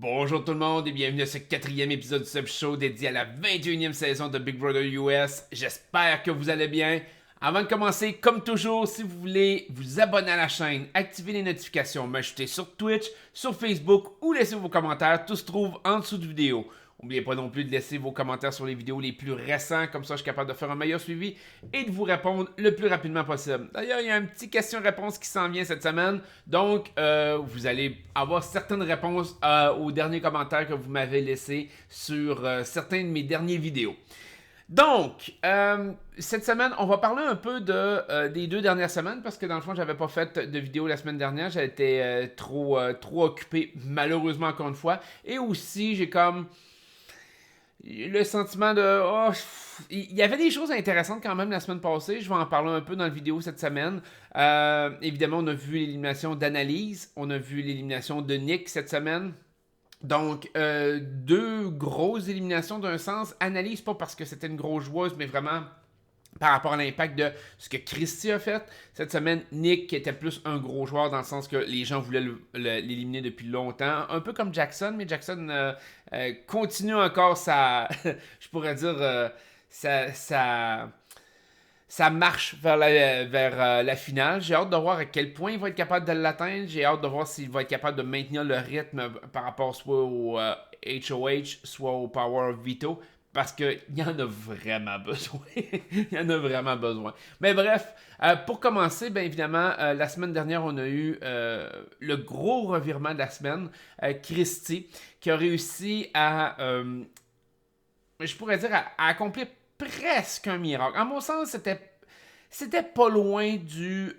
Bonjour tout le monde et bienvenue à ce quatrième épisode du Sub Show dédié à la 21e saison de Big Brother US. J'espère que vous allez bien. Avant de commencer, comme toujours, si vous voulez vous abonner à la chaîne, activer les notifications, m'ajouter sur Twitch, sur Facebook ou laisser vos commentaires, tout se trouve en dessous de vidéo. N'oubliez pas non plus de laisser vos commentaires sur les vidéos les plus récents, comme ça je suis capable de faire un meilleur suivi et de vous répondre le plus rapidement possible. D'ailleurs, il y a un petit question-réponse qui s'en vient cette semaine, donc vous allez avoir certaines réponses aux derniers commentaires que vous m'avez laissés sur certains de mes dernières vidéos. Donc, cette semaine, on va parler un peu des 2 dernières semaines parce que dans le fond, j'avais pas fait de vidéo la semaine dernière. J'ai été trop occupé, malheureusement, encore une fois. Et aussi, j'ai comme le sentiment de... Oh, il y avait des choses intéressantes quand même la semaine passée. Je vais en parler un peu dans la vidéo cette semaine. Évidemment, on a vu l'élimination d'Analyse. On a vu l'élimination de Nick cette semaine. Donc, 2 grosses éliminations d'un sens. Analyse pas parce que c'était une grosse joueuse, mais vraiment par rapport à l'impact de ce que Christy a fait. Cette semaine, Nick qui était plus un gros joueur dans le sens que les gens voulaient l'éliminer depuis longtemps. Un peu comme Jackson, mais Jackson continue encore sa... je pourrais dire... sa marche vers la finale. J'ai hâte de voir à quel point il va être capable de l'atteindre. J'ai hâte de voir s'il va être capable de maintenir le rythme par rapport soit au HOH, soit au Power of Veto. Parce qu'il y en a vraiment besoin. Il y en a vraiment besoin. Mais bref, pour commencer, bien évidemment, la semaine dernière, on a eu le gros revirement de la semaine. Christy, qui a réussi je pourrais dire, à accomplir presque un miracle. En mon sens, c'était pas loin du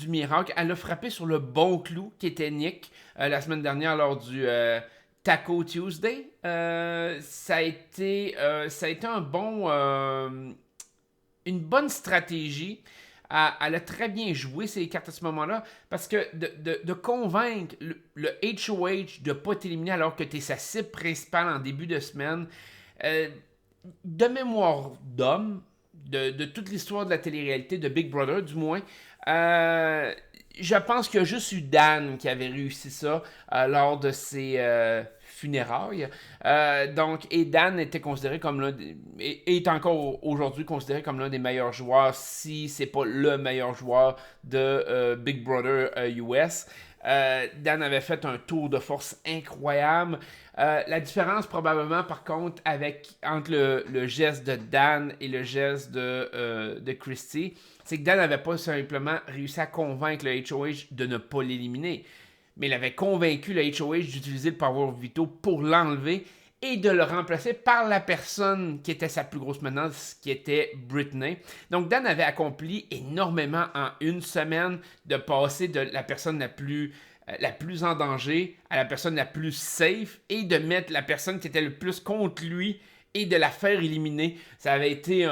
miracle. Elle a frappé sur le bon clou qui était Nick la semaine dernière lors du Taco Tuesday. Ça a été une bonne stratégie. Elle a très bien joué ses cartes à ce moment-là parce que de convaincre le HOH de ne pas t'éliminer alors que tu es sa cible principale en début de semaine, de mémoire d'homme, de toute l'histoire de la télé-réalité, de Big Brother du moins, je pense qu'il y a juste eu Dan qui avait réussi ça lors de ses funérailles. Et Dan était considéré comme est encore aujourd'hui considéré comme l'un des meilleurs joueurs, si c'est pas le meilleur joueur de Big Brother US. Dan avait fait un tour de force incroyable. La différence probablement par contre entre le geste de Dan et le geste de Christy, c'est que Dan n'avait pas simplement réussi à convaincre le HOH de ne pas l'éliminer, mais il avait convaincu le HOH d'utiliser le Power of Veto pour l'enlever et de le remplacer par la personne qui était sa plus grosse menace, qui était Britney. Donc Dan avait accompli énormément en une semaine de passer de la personne la plus en danger à la personne la plus safe et de mettre la personne qui était le plus contre lui et de la faire éliminer. Ça avait été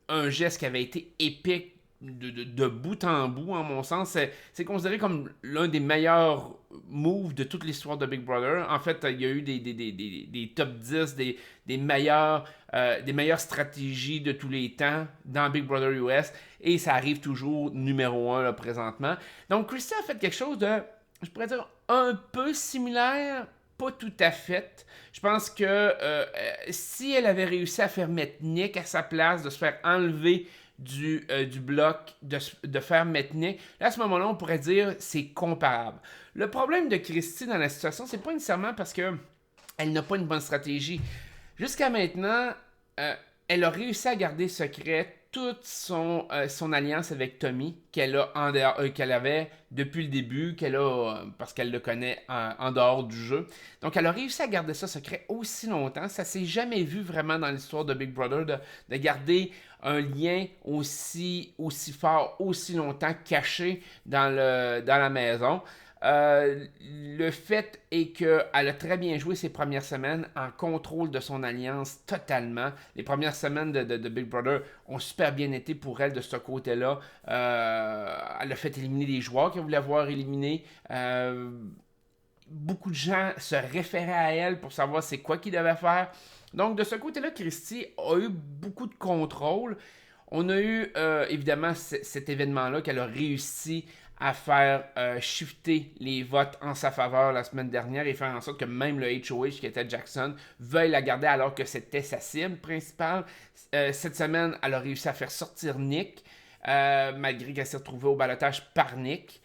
un geste qui avait été épique de bout en bout, en mon sens. C'est considéré comme l'un des meilleurs moves de toute l'histoire de Big Brother. En fait, il y a eu des top 10, des meilleures stratégies de tous les temps dans Big Brother US. Et ça arrive toujours numéro 1 là, présentement. Donc, Christy a fait quelque chose de, je pourrais dire, un peu similaire, pas tout à fait. Je pense que si elle avait réussi à faire mettre Nick à sa place, de se faire enlever du bloc, de faire mettre Nick, là, à ce moment-là, on pourrait dire c'est comparable. Le problème de Christy dans la situation, c'est pas nécessairement parce que elle n'a pas une bonne stratégie. Jusqu'à maintenant, elle a réussi à garder secret toute son alliance avec Tommy qu'elle avait depuis le début, parce qu'elle le connaît en dehors du jeu. Donc elle a réussi à garder ça secret aussi longtemps. Ça s'est jamais vu vraiment dans l'histoire de Big Brother de garder un lien aussi fort, aussi longtemps caché dans la maison. Le fait est qu'elle a très bien joué ses premières semaines en contrôle de son alliance totalement. Les premières semaines de Big Brother ont super bien été pour elle de ce côté-là. Elle a fait éliminer des joueurs qu'elle voulait voir éliminés. Beaucoup de gens se référaient à elle pour savoir c'est quoi qu'ils devaient faire. Donc de ce côté-là, Christy a eu beaucoup de contrôle. On a eu évidemment cet événement-là qu'elle a réussi à faire shifter les votes en sa faveur la semaine dernière et faire en sorte que même le HOH qui était Jackson veuille la garder alors que c'était sa cible principale. Cette semaine, elle a réussi à faire sortir Nick, malgré qu'elle s'est retrouvée au ballottage par Nick.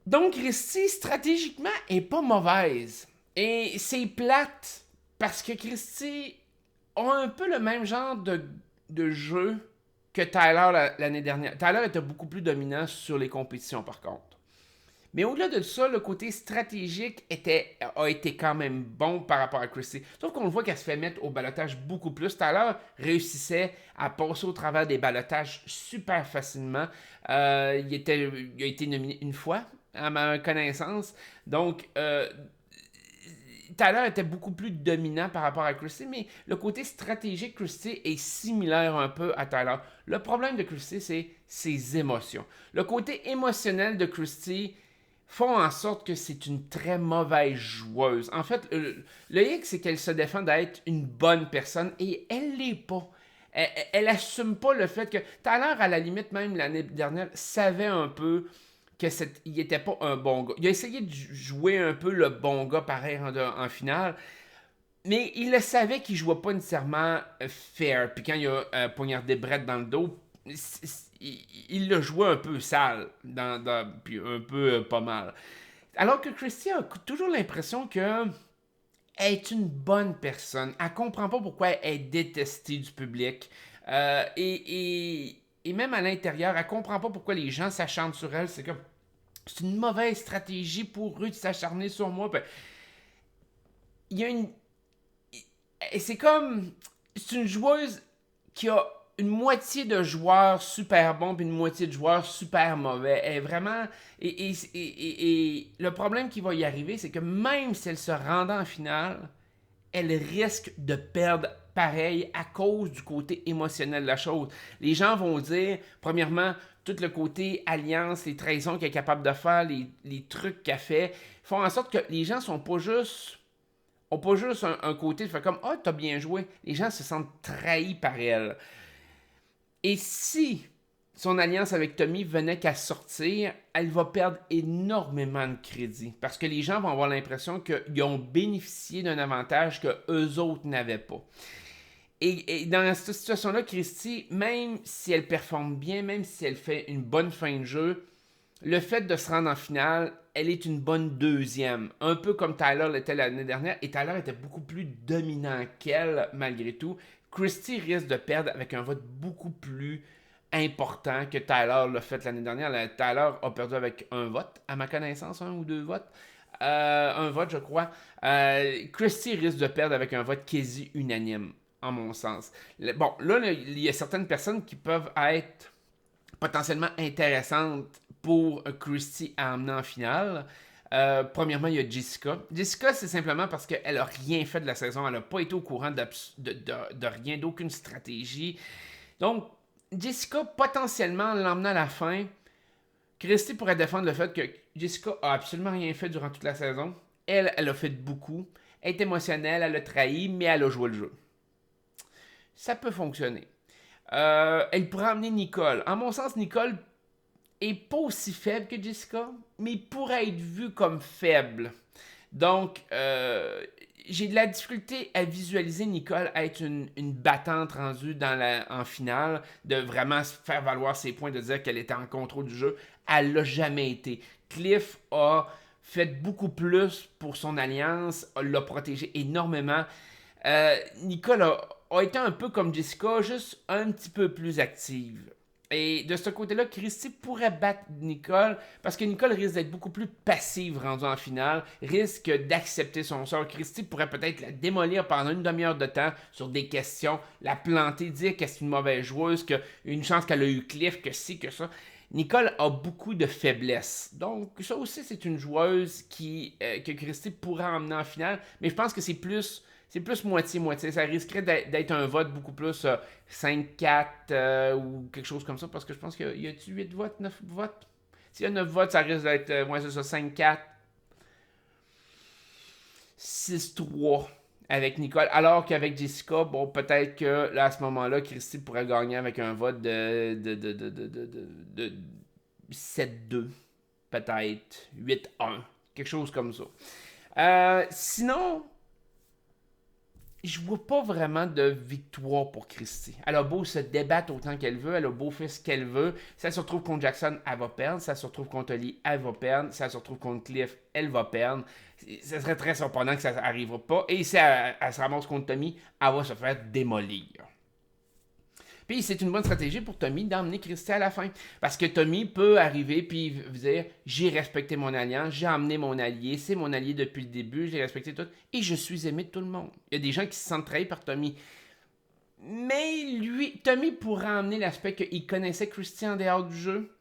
Donc, Christie, stratégiquement, est pas mauvaise. Et c'est plate parce que Christie a un peu le même genre de jeu que Tyler l'année dernière. Tyler était beaucoup plus dominant sur les compétitions, par contre. Mais au-delà de ça, le côté stratégique a été quand même bon par rapport à Christie. Sauf qu'on le voit qu'elle se fait mettre au balotage beaucoup plus. Tyler réussissait à passer au travers des balotages super facilement. Il a été nominé une fois, à ma connaissance. Donc, Tyler était beaucoup plus dominant par rapport à Christie, mais le côté stratégique Christie est similaire un peu à Tyler. Le problème de Christie, c'est ses émotions. Le côté émotionnel de Christie font en sorte que c'est une très mauvaise joueuse. En fait, le hic, c'est qu'elle se défend d'être une bonne personne et elle l'est pas. Elle assume pas le fait que Tyler, à la limite, même l'année dernière, savait un peu qu'il était pas un bon gars. Il a essayé de jouer un peu le bon gars pareil en finale, mais il le savait qu'il jouait pas nécessairement fair. Puis quand il a poignardé Brett dans le dos, il l'a joué un peu sale, puis un peu pas mal. Alors que Christie a toujours l'impression que elle est une bonne personne. Elle comprend pas pourquoi elle est détestée du public. Et même à l'intérieur, elle comprend pas pourquoi les gens s'acharnent sur elle. C'est une mauvaise stratégie pour eux de s'acharner sur moi. Puis, il y a une. Et c'est comme. C'est une joueuse qui a une moitié de joueurs super bons puis une moitié de joueurs super mauvais. Elle est vraiment. Et le problème qui va y arriver, c'est que même si elle se rendait en finale, elle risque de perdre pareil à cause du côté émotionnel de la chose. Les gens vont dire, premièrement, tout le côté alliance, les trahisons qu'elle est capable de faire, les trucs qu'elle fait, font en sorte que les gens sont pas juste ont pas juste un côté de faire comme ah, t'as bien joué. Les gens se sentent trahis par elle. Et si son alliance avec Tommy venait qu'à sortir, elle va perdre énormément de crédit. Parce que les gens vont avoir l'impression qu'ils ont bénéficié d'un avantage que eux autres n'avaient pas. Et dans cette situation-là, Christie, même si elle performe bien, même si elle fait une bonne fin de jeu, le fait de se rendre en finale, elle est une bonne deuxième. Un peu comme Tyler l'était l'année dernière. Et Tyler était beaucoup plus dominant qu'elle, malgré tout. Christie risque de perdre avec un vote beaucoup plus important que Tyler l'a fait l'année dernière. Tyler a perdu avec un vote, à ma connaissance, un ou deux votes. Un vote, je crois. Christie risque de perdre avec un vote quasi unanime, en mon sens. Bon, là, il y a certaines personnes qui peuvent être potentiellement intéressantes pour Christie à emmener en finale. Premièrement, il y a Jessica. Jessica, c'est simplement parce qu'elle n'a rien fait de la saison. Elle n'a pas été au courant de rien, d'aucune stratégie. Donc, Jessica, potentiellement, l'emmenant à la fin, Christie pourrait défendre le fait que Jessica a absolument rien fait durant toute la saison. Elle a fait beaucoup. Elle est émotionnelle, elle a trahi, mais elle a joué le jeu. Ça peut fonctionner. Elle pourrait emmener Nicole. En mon sens, Nicole est pas aussi faible que Jessica, mais pourrait être vue comme faible. Donc, j'ai de la difficulté à visualiser Nicole être une battante rendue en finale, de vraiment faire valoir ses points, de dire qu'elle était en contrôle du jeu. Elle l'a jamais été. Cliff a fait beaucoup plus pour son alliance, l'a protégé énormément. Nicole a été un peu comme Jessica, juste un petit peu plus active. Et de ce côté-là, Christie pourrait battre Nicole parce que Nicole risque d'être beaucoup plus passive rendue en finale, risque d'accepter son sort. Christie pourrait peut-être la démolir pendant une demi-heure de temps sur des questions, la planter, dire qu'elle est une mauvaise joueuse, qu'une chance qu'elle a eu Cliff, que ci, que ça. Nicole a beaucoup de faiblesses. Donc, ça aussi, c'est une joueuse que Christie pourrait emmener en finale, mais je pense que c'est plus moitié-moitié. Ça risquerait d'être un vote beaucoup plus 5-4 ou quelque chose comme ça, parce que je pense qu'il y a 8 votes, 9 votes. S'il y a 9 votes, ça risque d'être, c'est ça, 5-4, 6-3 avec Nicole. Alors qu'avec Jessica, bon, peut-être que là, à ce moment-là, Christie pourrait gagner avec un vote de 7-2, peut-être 8-1, quelque chose comme ça. Sinon, je vois pas vraiment de victoire pour Christy. Elle a beau se débattre autant qu'elle veut, elle a beau faire ce qu'elle veut. Si elle se retrouve contre Jackson, elle va perdre. Si elle se retrouve contre Oli, elle va perdre. Si elle se retrouve contre Cliff, elle va perdre. Ça serait très surprenant que ça n'arrivera pas. Et si elle se ramasse contre Tommy, elle va se faire démolir. Puis c'est une bonne stratégie pour Tommy d'emmener Christy à la fin. Parce que Tommy peut arriver puis dire j'ai respecté mon alliance, j'ai emmené mon allié, c'est mon allié depuis le début, j'ai respecté tout, et je suis aimé de tout le monde. Il y a des gens qui se sentent trahis par Tommy. Mais lui, Tommy pourrait emmener l'aspect qu'il connaissait Christy en dehors du jeu.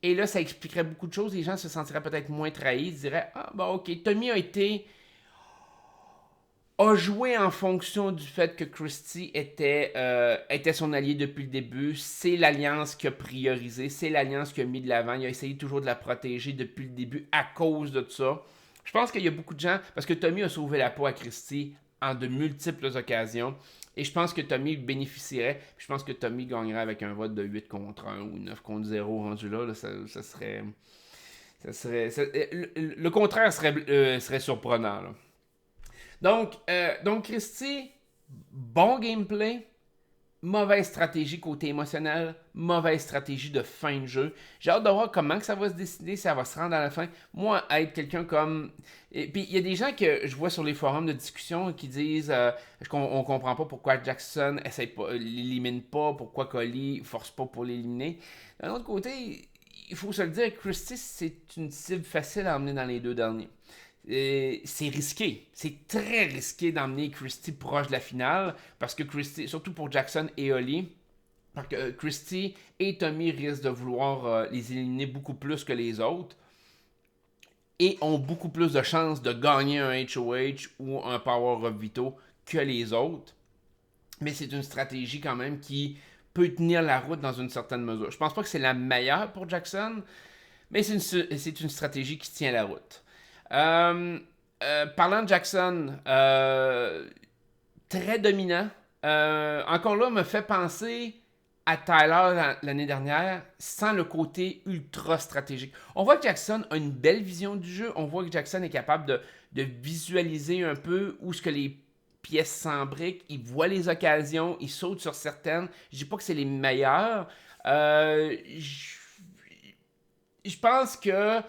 Et là, ça expliquerait beaucoup de choses. Les gens se sentiraient peut-être moins trahis. Ils se diraient ah, bah ok, Tommy a joué en fonction du fait que Christy était son allié depuis le début. C'est l'alliance qui a priorisé, c'est l'alliance qui a mis de l'avant. Il a essayé toujours de la protéger depuis le début à cause de ça. Je pense qu'il y a beaucoup de gens, parce que Tommy a sauvé la peau à Christy en de multiples occasions, et je pense que Tommy bénéficierait, puis je pense que Tommy gagnerait avec un vote de 8 contre 1 ou 9 contre 0 rendu là, ça serait... le contraire serait surprenant, là. Donc Christy, bon gameplay, mauvaise stratégie côté émotionnel, mauvaise stratégie de fin de jeu. J'ai hâte de voir comment que ça va se décider, ça va se rendre à la fin. Moi, être quelqu'un comme... Et puis, il y a des gens que je vois sur les forums de discussion qui disent on comprend pas pourquoi Jackson l'élimine pas, pourquoi Collie force pas pour l'éliminer. D'un autre côté, il faut se le dire, Christy, c'est une cible facile à emmener dans les deux derniers. C'est risqué. C'est très risqué d'emmener Christy proche de la finale parce que Christy, surtout pour Jackson et Oli, parce que Christy et Tommy risquent de vouloir les éliminer beaucoup plus que les autres et ont beaucoup plus de chances de gagner un HOH ou un Power Up Vito que les autres. Mais c'est une stratégie quand même qui peut tenir la route dans une certaine mesure. Je pense pas que c'est la meilleure pour Jackson, mais c'est une stratégie qui tient la route. Parlant de Jackson, très dominant. Encore là, me fait penser à Tyler l'année dernière, sans le côté ultra stratégique. On voit que Jackson a une belle vision du jeu. On voit que Jackson est capable de visualiser un peu où ce que les pièces s'embriquent. Il voit les occasions, il saute sur certaines. Je dis pas que c'est les meilleures. Je pense que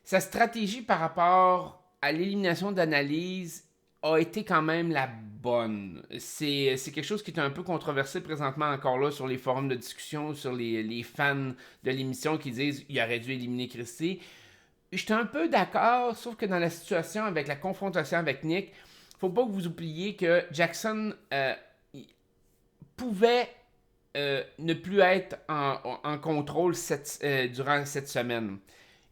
sa stratégie par rapport à l'élimination d'analyse a été quand même la bonne. C'est quelque chose qui est un peu controversé présentement encore là sur les forums de discussion, sur les fans de l'émission qui disent qu'il aurait dû éliminer Christy. J'étais un peu d'accord, sauf que dans la situation avec la confrontation avec Nick, faut pas que vous oubliez que Jackson pouvait ne plus être en contrôle durant cette semaine.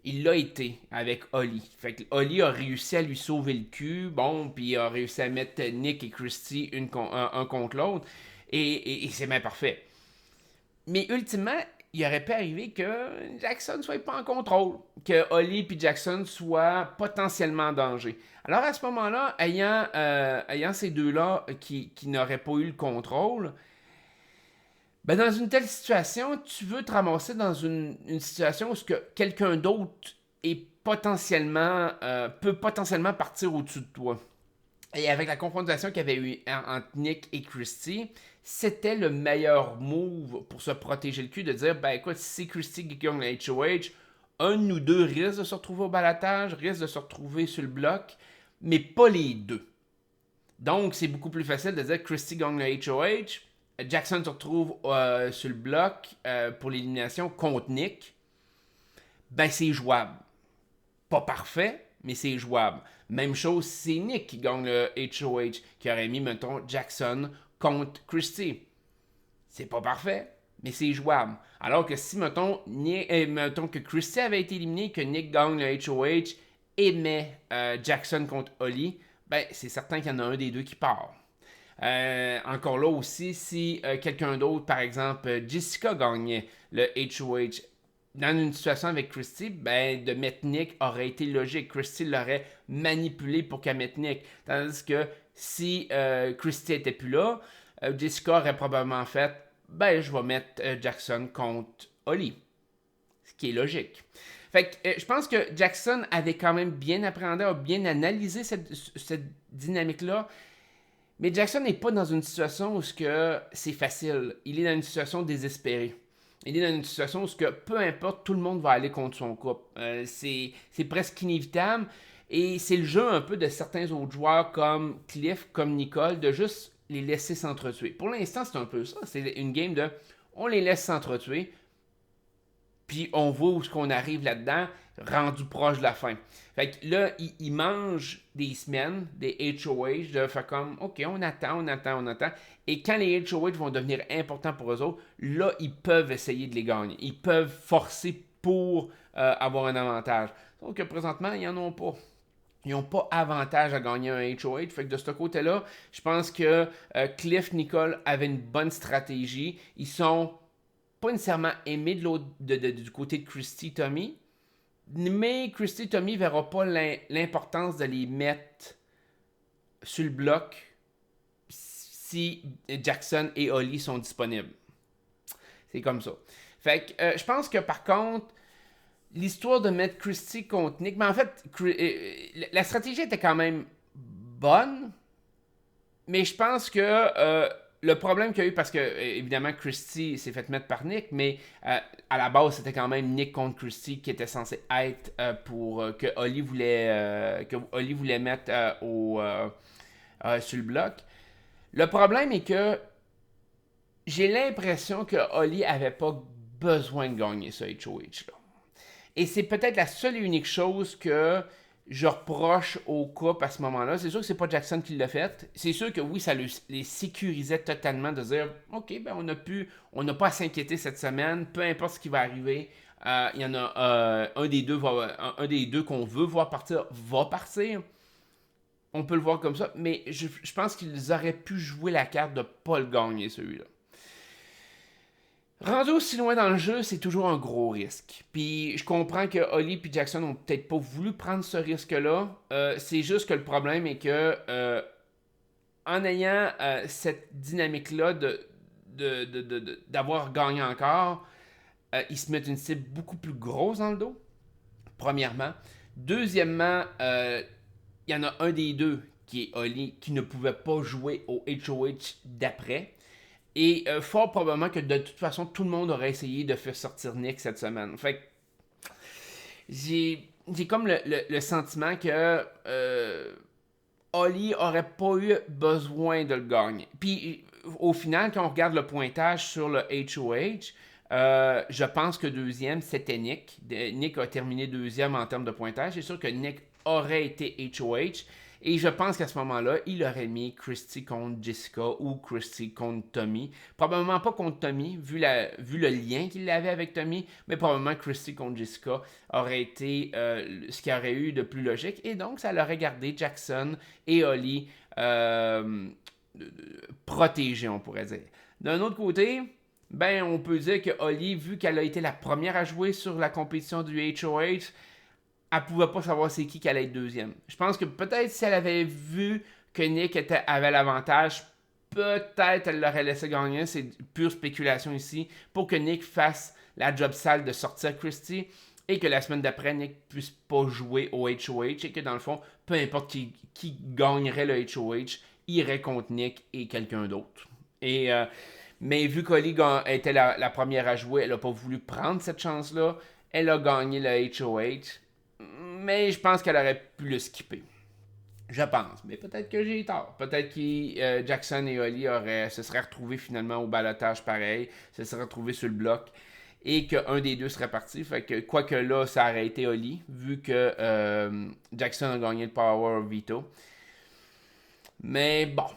Il l'a été avec Oli. Fait que Oli a réussi à lui sauver le cul, bon, puis il a réussi à mettre Nick et Christy un contre l'autre, et c'est bien parfait. Mais ultimement, il aurait pu arriver que Jackson soit pas en contrôle, que Oli et Jackson soient potentiellement en danger. Alors à ce moment-là, ayant ces deux-là qui n'auraient pas eu le contrôle, ben dans une telle situation, tu veux te ramasser dans une situation où quelqu'un d'autre peut potentiellement partir au-dessus de toi. Et avec la confrontation qu'il y avait eu entre Nick et Christy, c'était le meilleur move pour se protéger le cul, de dire, ben écoute, si c'est Christy qui gagne le HOH, un de nous deux risque de se retrouver au balotage, risque de se retrouver sur le bloc, mais pas les deux. Donc, c'est beaucoup plus facile de dire que Christy gagne le HOH, Jackson se retrouve sur le bloc pour l'élimination contre Nick. Ben, c'est jouable. Pas parfait, mais c'est jouable. Même chose, c'est Nick qui gagne le HOH, qui aurait mis, mettons, Jackson contre Christy. C'est pas parfait, mais c'est jouable. Alors que si, mettons que Christy avait été éliminé, que Nick gagne le HOH et met Jackson contre Oli, ben, c'est certain qu'il y en a un des deux qui part. Encore là aussi, si quelqu'un d'autre, par exemple Jessica gagnait le HOH dans une situation avec Christy, ben de mettre Nick aurait été logique. Christy l'aurait manipulé pour qu'elle mette Nick. Tandis que si Christy était plus là, Jessica aurait probablement fait ben je vais mettre Jackson contre Oli. qui est logique. Fait que je pense que Jackson avait quand même bien appréhendé, a bien analysé cette dynamique-là. Mais Jackson n'est pas dans une situation où c'est facile. Il est dans une situation désespérée. Il est dans une situation où peu importe, tout le monde va aller contre son couple. C'est presque inévitable. Et c'est le jeu un peu de certains autres joueurs comme Cliff, comme Nicole, de juste les laisser s'entretuer. Pour l'instant, c'est un peu ça. C'est une game de on les laisse s'entretuer, puis on voit où est-ce qu'on arrive là-dedans, rendu proche de la fin. Fait que là, ils mangent des semaines, des HOH, de faire comme, OK, on attend. Et quand les HOH vont devenir importants pour eux autres, là, ils peuvent essayer de les gagner. Ils peuvent forcer pour avoir un avantage. Donc, présentement, ils n'en ont pas. Ils n'ont pas avantage à gagner un HOH. Fait que de ce côté-là, je pense que Cliff, Nicole avaient une bonne stratégie. Ils sont pas nécessairement aimés du côté de Christy Tommy, mais Christy Tommy ne verra pas l'importance de les mettre sur le bloc si Jackson et Holly sont disponibles. C'est comme ça. Fait que je pense que par contre, l'histoire de mettre Christy contre Nick, mais en fait, la stratégie était quand même bonne, mais je pense que le problème qu'il y a eu, parce que évidemment Christy s'est fait mettre par Nick, mais à la base c'était quand même Nick contre Christy qui était censé être que Holly voulait mettre sur le bloc. Le problème est que j'ai l'impression que Holly avait pas besoin de gagner ce HOH là. Et c'est peut-être la seule et unique chose que je reproche au couple à ce moment-là. C'est sûr que c'est pas Jackson qui l'a fait. C'est sûr que oui, ça les sécurisait totalement de dire OK, ben on n'a pas à s'inquiéter cette semaine, peu importe ce qui va arriver. Il y en a un des deux qu'on veut voir partir va partir. On peut le voir comme ça, mais je pense qu'ils auraient pu jouer la carte de pas le gagner celui-là. Rendu aussi loin dans le jeu, c'est toujours un gros risque. Puis je comprends que Holly et Jackson n'ont peut-être pas voulu prendre ce risque-là. C'est juste que le problème est que en ayant cette dynamique-là d'avoir gagné encore, ils se mettent une cible beaucoup plus grosse dans le dos, premièrement. Deuxièmement, il y en a un des deux qui est Holly qui ne pouvait pas jouer au HOH d'après. Et fort probablement que de toute façon, tout le monde aurait essayé de faire sortir Nick cette semaine. Fait que j'ai comme le sentiment que Holly aurait pas eu besoin de le gagner. Puis au final, quand on regarde le pointage sur le HOH, je pense que deuxième, c'était Nick. Nick a terminé deuxième en termes de pointage. C'est sûr que Nick aurait été HOH. Et je pense qu'à ce moment-là, il aurait mis Christy contre Jessica ou Christy contre Tommy. Probablement pas contre Tommy, vu le lien qu'il avait avec Tommy, mais probablement Christy contre Jessica aurait été ce qui aurait eu de plus logique. Et donc, ça l'aurait gardé Jackson et Holly protégés, on pourrait dire. D'un autre côté, ben, on peut dire que Holly, vu qu'elle a été la première à jouer sur la compétition du HOH, elle pouvait pas savoir c'est qui allait être deuxième. Je pense que peut-être si elle avait vu que Nick avait l'avantage, peut-être elle l'aurait laissé gagner. C'est pure spéculation ici. Pour que Nick fasse la job sale de sortir Christy et que la semaine d'après, Nick puisse pas jouer au HOH et que dans le fond, peu importe qui gagnerait le HOH, irait contre Nick et quelqu'un d'autre. Mais vu qu'Holly était la première à jouer, elle n'a pas voulu prendre cette chance-là. Elle a gagné le HOH. Mais je pense qu'elle aurait pu le skipper. Je pense. Mais peut-être que j'ai tort. Peut-être que Jackson et Holly se seraient retrouvés finalement au balotage pareil. Se seraient retrouvés sur le bloc. Et qu'un des deux serait parti. Fait que, quoique là, ça aurait été Holly. Vu que Jackson a gagné le Power of Veto. Mais bon.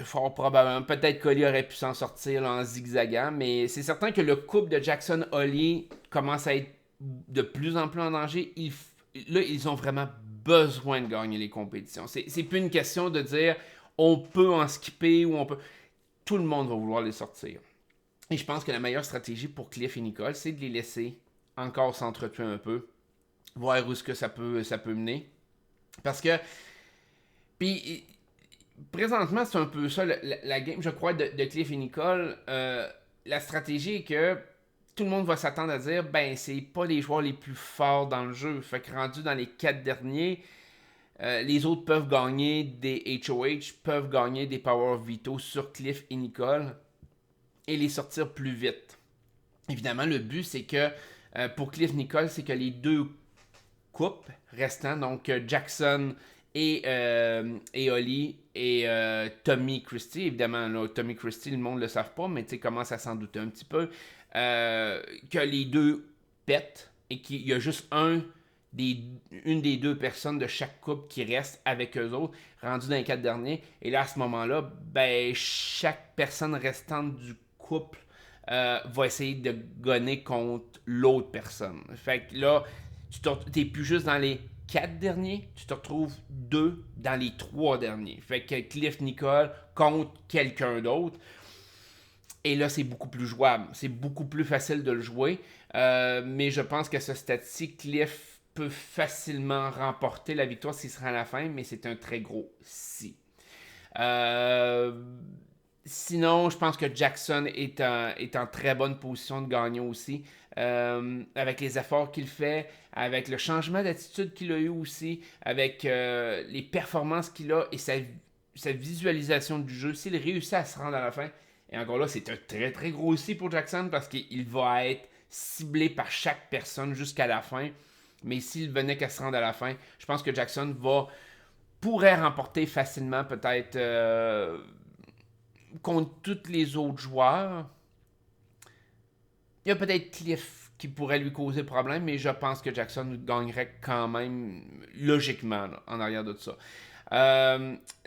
Fort probablement. Peut-être qu'Holly aurait pu s'en sortir là, en zigzagant. Mais c'est certain que le couple de Jackson-Holly commence à être de plus en plus en danger. Là, ils ont vraiment besoin de gagner les compétitions. C'est plus une question de dire on peut en skipper ou on peut. Tout le monde va vouloir les sortir. Et je pense que la meilleure stratégie pour Cliff et Nicole, c'est de les laisser encore s'entretuer un peu, voir où est-ce que ça peut mener. Parce que. Puis, présentement, c'est un peu ça la game, je crois, de Cliff et Nicole. La stratégie est que tout le monde va s'attendre à dire, ben, c'est pas les joueurs les plus forts dans le jeu. Fait que rendu dans les 4 derniers, les autres peuvent gagner des HOH, peuvent gagner des Power of Veto sur Cliff et Nicole et les sortir plus vite. Évidemment, le but, c'est que pour Cliff Nicole, c'est que les deux couples restants, donc Jackson et Holly et Tommy Christie, évidemment, là, Tommy Christie, le monde ne le savent pas, mais tu sais, commence à s'en douter un petit peu, que les deux pètent et qu'il y a juste une des deux personnes de chaque couple qui reste avec eux autres, rendu dans les 4 derniers. Et là, à ce moment-là, ben, chaque personne restante du couple va essayer de gonner contre l'autre personne. Fait que là, t'es plus juste dans les 4 derniers, tu te retrouves 2 dans les 3 derniers. Fait que Cliff Nicole contre quelqu'un d'autre. Et là, c'est beaucoup plus jouable. C'est beaucoup plus facile de le jouer. Mais je pense qu'à ce stade-ci, Cliff peut facilement remporter la victoire s'il sera à la fin, mais c'est un très gros si. Sinon, je pense que Jackson est en très bonne position de gagner aussi. Avec les efforts qu'il fait, avec le changement d'attitude qu'il a eu aussi, avec les performances qu'il a et sa visualisation du jeu. S'il réussit à se rendre à la fin, et encore là, c'est un très très gros si pour Jackson parce qu'il va être ciblé par chaque personne jusqu'à la fin. Mais s'il venait qu'à se rendre à la fin, je pense que Jackson pourrait remporter facilement peut-être contre tous les autres joueurs. Il y a peut-être Cliff qui pourrait lui causer problème, mais je pense que Jackson gagnerait quand même logiquement là, en arrière de ça.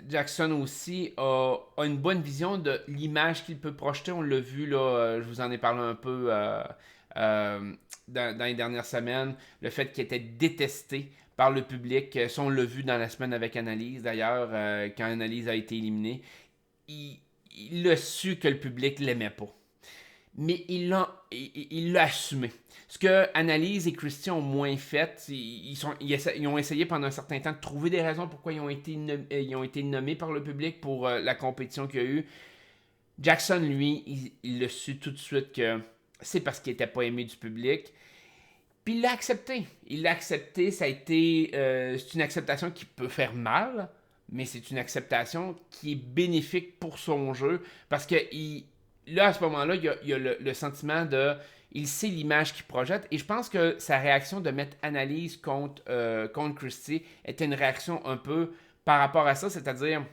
Jackson aussi a une bonne vision de l'image qu'il peut projeter. On l'a vu, là, je vous en ai parlé un peu dans les dernières semaines. Le fait qu'il était détesté par le public. Ça, on l'a vu dans la semaine avec Annalise, d'ailleurs, quand Annalise a été éliminée. Il a su que le public l'aimait pas. Mais il l'a assumé. Ce que Annalise et Christian ont moins fait, ils ont essayé pendant un certain temps de trouver des raisons pourquoi ils ont été nommés par le public pour la compétition qu'il y a eu. Jackson, lui, il l'a su tout de suite que c'est parce qu'il n'était pas aimé du public. Puis il l'a accepté. Il l'a accepté, ça a été... c'est une acceptation qui peut faire mal, mais c'est une acceptation qui est bénéfique pour son jeu, parce que là, à ce moment-là, il y a le sentiment de... Il sait l'image qu'il projette, et je pense que sa réaction de mettre Annalise contre Christie était une réaction un peu par rapport à ça, c'est-à-dire,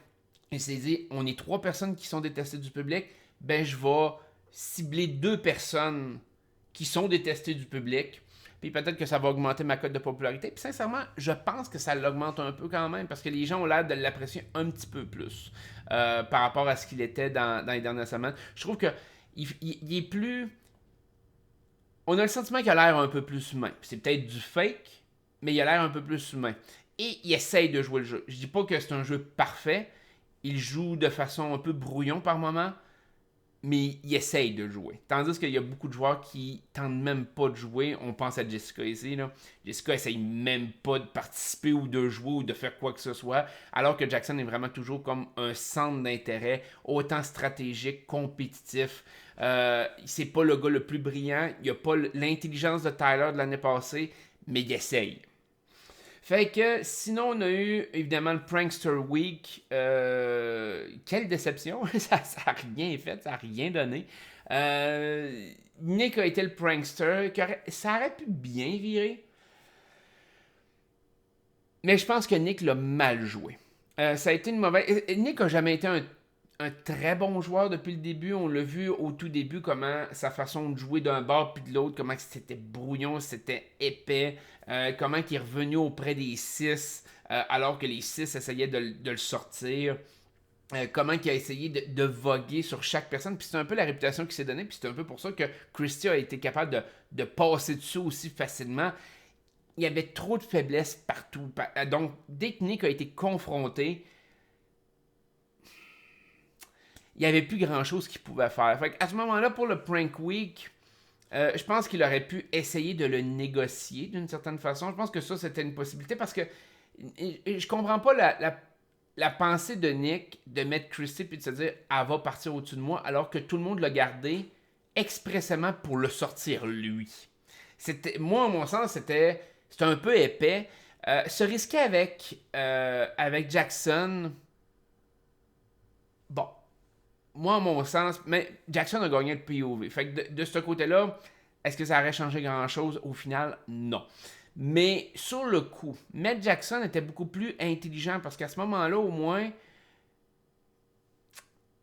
il s'est dit, on est 3 personnes qui sont détestées du public, ben je vais cibler 2 personnes qui sont détestées du public, puis peut-être que ça va augmenter ma cote de popularité. Puis sincèrement, je pense que ça l'augmente un peu quand même, parce que les gens ont l'air de l'apprécier un petit peu plus par rapport à ce qu'il était dans les dernières semaines. Je trouve que il est plus... On a le sentiment qu'il a l'air un peu plus humain. C'est peut-être du fake, mais il a l'air un peu plus humain. Et il essaye de jouer le jeu. Je dis pas que c'est un jeu parfait. Il joue de façon un peu brouillon par moment, mais il essaye de jouer. Tandis qu'il y a beaucoup de joueurs qui tentent même pas de jouer. On pense à Jessica ici. Là. Jessica essaye même pas de participer ou de jouer ou de faire quoi que ce soit, alors que Jackson est vraiment toujours comme un centre d'intérêt, autant stratégique, compétitif. C'est pas le gars le plus brillant. Il a pas l'intelligence de Tyler de l'année passée, mais il essaye. Fait que sinon, on a eu évidemment le Prankster Week. Quelle déception! ça n'a rien fait, ça n'a rien donné. Nick a été le prankster. Ça aurait pu bien virer. Mais je pense que Nick l'a mal joué. Ça a été une mauvaise. Nick a jamais été un très bon joueur depuis le début. On l'a vu au tout début comment sa façon de jouer d'un bord puis de l'autre, comment c'était brouillon, c'était épais, comment il est revenu auprès des 6 alors que les 6 essayaient de le sortir. Comment il a essayé de voguer sur chaque personne. Puis c'est un peu la réputation qu'il s'est donnée. Puis c'est un peu pour ça que Christie a été capable de passer dessus aussi facilement. Il y avait trop de faiblesses partout. Donc, dès que Nick a été confronté, il n'y avait plus grand-chose qu'il pouvait faire. Fait à ce moment-là, pour le Prank Week, je pense qu'il aurait pu essayer de le négocier d'une certaine façon. Je pense que ça, c'était une possibilité parce que je comprends pas la pensée de Nick de mettre Christie puis de se dire « elle va partir au-dessus de moi » alors que tout le monde l'a gardé expressément pour le sortir lui. Moi, à mon sens, c'était un peu épais. Se risquer avec Jackson, bon, moi, à mon sens, mais Jackson a gagné le POV. Fait que de ce côté-là, est-ce que ça aurait changé grand-chose? Au final, non. Mais sur le coup, Matt Jackson était beaucoup plus intelligent parce qu'à ce moment-là, au moins,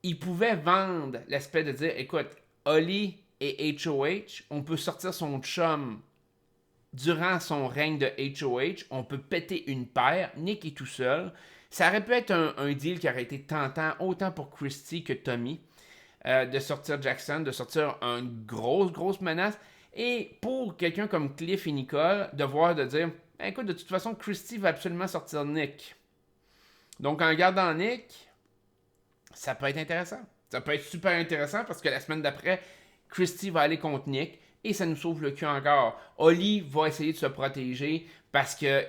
il pouvait vendre l'aspect de dire, écoute, Holly et HOH, on peut sortir son chum durant son règne de HOH, on peut péter une paire, Nick est tout seul. Ça aurait pu être un deal qui aurait été tentant autant pour Christy que Tommy de sortir Jackson, de sortir une grosse menace. Et pour quelqu'un comme Cliff et Nicole, de dire écoute, de toute façon, Christy va absolument sortir Nick. Donc en gardant Nick, ça peut être intéressant. Ça peut être super intéressant parce que la semaine d'après, Christy va aller contre Nick et ça nous sauve le cul encore. Holly va essayer de se protéger parce que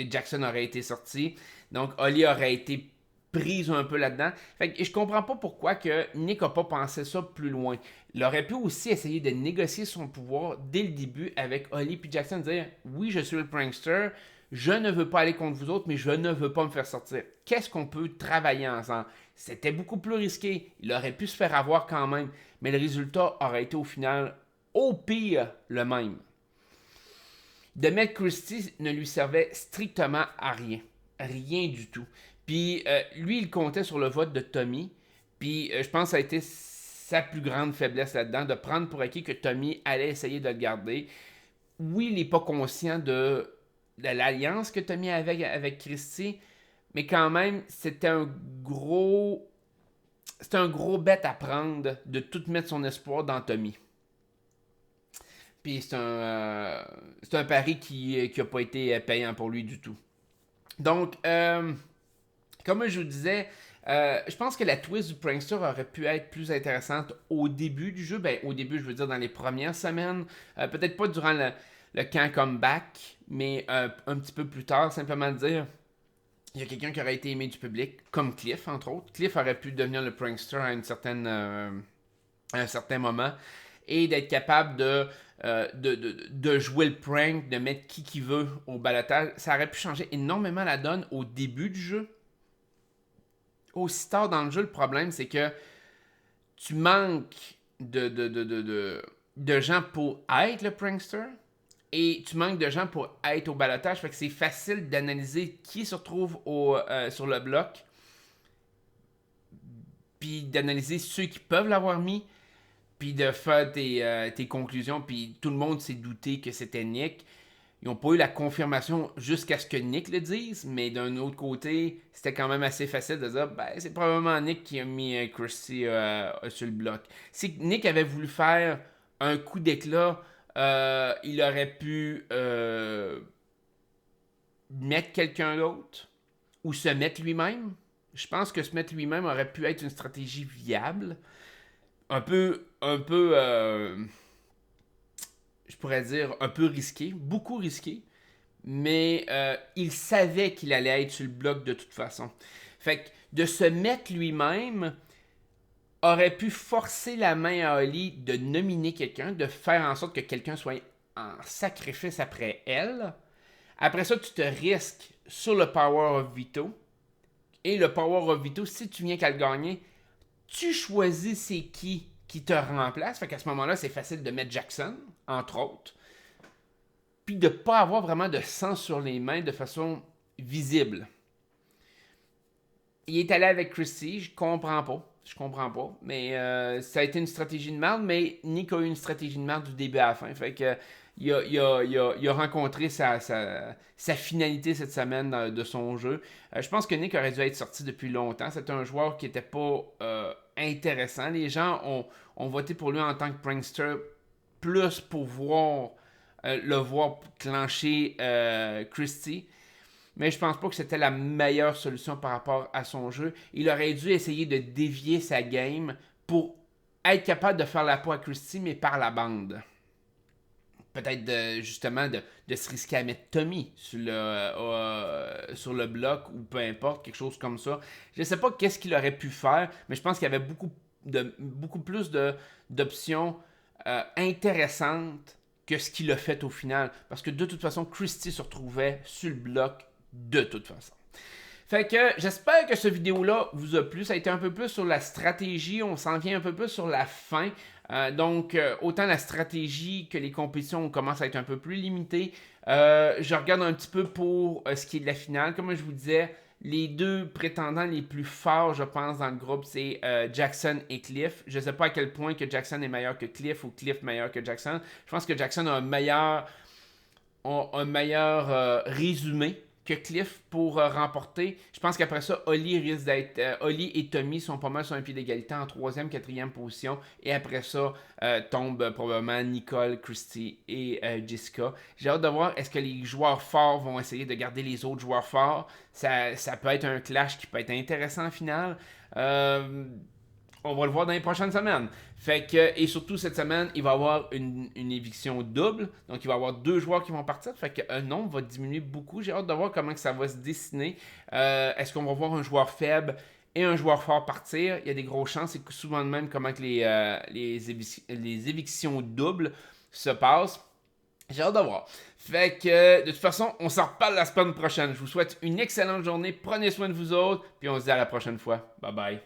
Jackson aurait été sorti. Donc Holly aurait été prise un peu là-dedans. Fait que je comprends pas pourquoi que Nick a pas pensé ça plus loin. Il aurait pu aussi essayer de négocier son pouvoir dès le début avec Holly puis Jackson, dire oui, je suis le prankster, je ne veux pas aller contre vous autres, mais je ne veux pas me faire sortir. Qu'est-ce qu'on peut travailler ensemble? C'était beaucoup plus risqué. Il aurait pu se faire avoir quand même, mais le résultat aurait été au final, au pire, le même. De mettre Christie ne lui servait strictement à rien. Rien du tout. Puis lui, il comptait sur le vote de Tommy. Puis je pense que ça a été sa plus grande faiblesse là-dedans, de prendre pour acquis que Tommy allait essayer de le garder. Oui, il n'est pas conscient de l'alliance que Tommy avait avec Christie, mais quand même, c'était un gros bet à prendre de tout mettre son espoir dans Tommy. Puis c'est un pari qui n'a pas été payant pour lui du tout. Donc, comme je vous disais, je pense que la twist du prankster aurait pu être plus intéressante au début du jeu. Ben, au début, je veux dire dans les premières semaines. Peut-être pas durant le camp comeback, mais un petit peu plus tard, simplement dire il y a quelqu'un qui aurait été aimé du public, comme Cliff, entre autres. Cliff aurait pu devenir le prankster à un certain moment et d'être capable de jouer le prank, de mettre qui veut au balotage. Ça aurait pu changer énormément la donne au début du jeu. Aussi tard dans le jeu, le problème, c'est que tu manques de gens pour être le prankster et tu manques de gens pour être au balotage. Fait que c'est facile d'analyser qui se retrouve sur le bloc, puis d'analyser ceux qui peuvent l'avoir mis, puis de faire tes conclusions. Puis tout le monde s'est douté que c'était Nick. Ils n'ont pas eu la confirmation jusqu'à ce que Nick le dise, mais d'un autre côté, c'était quand même assez facile de dire ben, c'est probablement Nick qui a mis Christy sur le bloc. Si Nick avait voulu faire un coup d'éclat, il aurait pu mettre quelqu'un d'autre ou se mettre lui-même. Je pense que se mettre lui-même aurait pu être une stratégie viable. Un peu je pourrais dire, un peu risqué, beaucoup risqué, mais il savait qu'il allait être sur le bloc de toute façon. Fait que de se mettre lui-même aurait pu forcer la main à Holly de nominer quelqu'un, de faire en sorte que quelqu'un soit en sacrifice après elle. Après ça, tu te risques sur le Power of Veto. Et le Power of Veto, si tu viens qu'à le gagner, tu choisis c'est qui te remplace. Fait qu'à ce moment-là, c'est facile de mettre Jackson, entre autres. Puis de ne pas avoir vraiment de sang sur les mains de façon visible. Il est allé avec Christy, je comprends pas. Mais ça a été une stratégie de merde, mais Nick a eu une stratégie de merde du début à la fin. Fait que il a rencontré sa finalité cette semaine de son jeu. Je pense que Nick aurait dû être sorti depuis longtemps. C'est un joueur qui n'était pas intéressant. Les gens ont voté pour lui en tant que prankster plus pour le voir clencher Christy. Mais je pense pas que c'était la meilleure solution par rapport à son jeu. Il aurait dû essayer de dévier sa game pour être capable de faire la peau à Christy, mais par la bande. Peut-être justement de se risquer à mettre Tommy sur le bloc ou peu importe, quelque chose comme ça. Je ne sais pas qu'est-ce qu'il aurait pu faire, mais je pense qu'il y avait beaucoup plus d'options intéressante que ce qu'il a fait au final. Parce que de toute façon, Christie se retrouvait sur le bloc de toute façon. Fait que j'espère que cette vidéo-là vous a plu. Ça a été un peu plus sur la stratégie. On s'en vient un peu plus sur la fin. Donc, autant la stratégie que les compétitions commencent à être un peu plus limitées. Je regarde un petit peu pour ce qui est de la finale. Comme je vous disais, les deux prétendants les plus forts, je pense, dans le groupe, c'est Jackson et Cliff. Je ne sais pas à quel point que Jackson est meilleur que Cliff ou Cliff meilleur que Jackson. Je pense que Jackson a un meilleur résumé que Cliff pour remporter. Je pense qu'après ça, Oli risque d'être. Oli et Tommy sont pas mal sur un pied d'égalité en troisième, quatrième position. Et après ça, tombent probablement Nicole, Christy et Jessica. J'ai hâte de voir est-ce que les joueurs forts vont essayer de garder les autres joueurs forts. Ça peut être un clash qui peut être intéressant en finale. On va le voir dans les prochaines semaines. Fait que, et surtout cette semaine, il va y avoir une éviction double. Donc, il va y avoir 2 joueurs qui vont partir. Fait qu'un nombre va diminuer beaucoup. J'ai hâte de voir comment que ça va se dessiner. Est-ce qu'on va voir un joueur faible et un joueur fort partir? Il y a des grosses chances. C'est souvent de même comment que les évictions doubles se passent. J'ai hâte de voir. Fait que, de toute façon, on s'en reparle la semaine prochaine. Je vous souhaite une excellente journée. Prenez soin de vous autres. Puis on se dit à la prochaine fois. Bye bye.